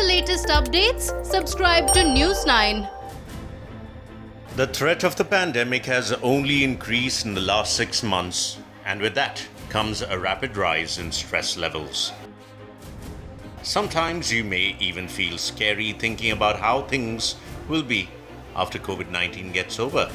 latest updates, subscribe to News 9. The threat of the pandemic has only increased in the last 6 months, and with that comes a rapid rise in stress levels. Sometimes you may even feel scary thinking about how things will be after COVID-19 gets over.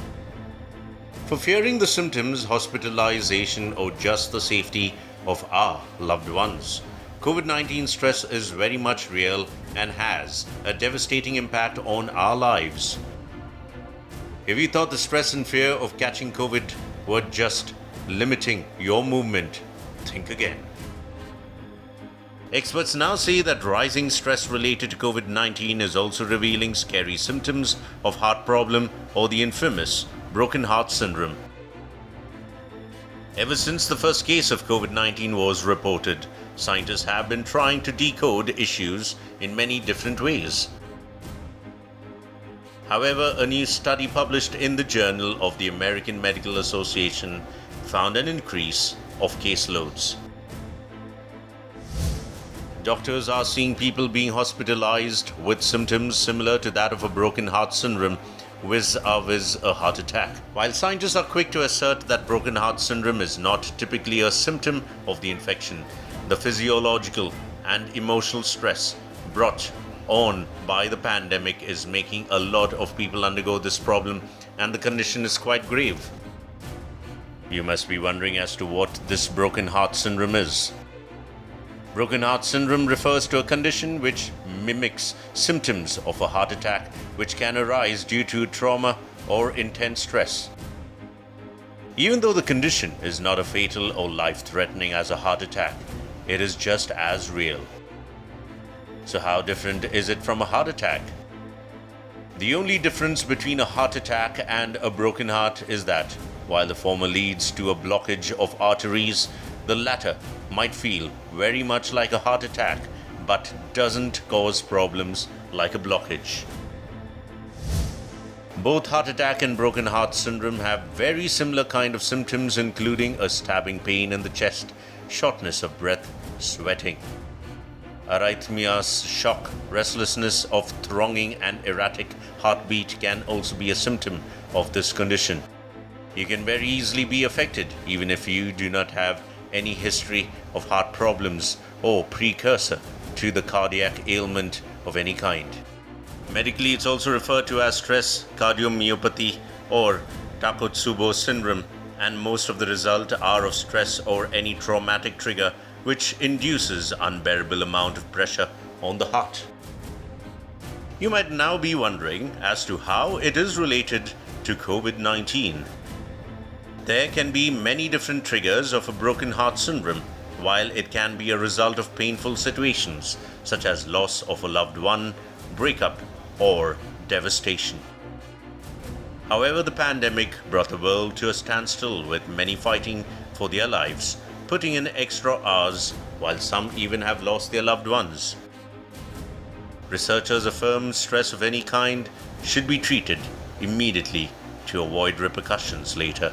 For fearing the symptoms, hospitalization, or just the safety of our loved ones, COVID-19 stress is very much real and has a devastating impact on our lives. If you thought the stress and fear of catching COVID were just limiting your movement, think again. Experts now say that rising stress related to COVID-19 is also revealing scary symptoms of heart problem or the infamous broken heart syndrome. Ever since the first case of COVID-19 was reported, scientists have been trying to decode issues in many different ways. However, a new study published in the Journal of the American Medical Association found an increase of caseloads. Doctors are seeing people being hospitalized with symptoms similar to that of a broken heart syndrome vis-a-vis a heart attack. While scientists are quick to assert that broken heart syndrome is not typically a symptom of the infection, the physiological and emotional stress brought on by the pandemic is making a lot of people undergo this problem, and the condition is quite grave. You must be wondering as to what this broken heart syndrome is. Broken heart syndrome refers to a condition which mimics symptoms of a heart attack, which can arise due to trauma or intense stress. Even though the condition is not as fatal or life-threatening as a heart attack, it is just as real. So how different is it from a heart attack? The only difference between a heart attack and a broken heart is that while the former leads to a blockage of arteries, the latter might feel very much like a heart attack but doesn't cause problems like a blockage. Both heart attack and broken heart syndrome have very similar kind of symptoms, including a stabbing pain in the chest, shortness of breath, sweating, arrhythmias, shock, restlessness of thronging and erratic heartbeat can also be a symptom of this condition. You can very easily be affected even if you do not have any history of heart problems or precursor to the cardiac ailment of any kind. Medically, it's also referred to as stress cardiomyopathy or Takotsubo syndrome, and most of the results are of stress or any traumatic trigger which induces unbearable amount of pressure on the heart. You might now be wondering as to how it is related to COVID-19. There can be many different triggers of a broken heart syndrome, while it can be a result of painful situations such as loss of a loved one, breakup, or devastation. However, the pandemic brought the world to a standstill, with many fighting for their lives, putting in extra hours, while some even have lost their loved ones. Researchers affirm stress of any kind should be treated immediately to avoid repercussions later.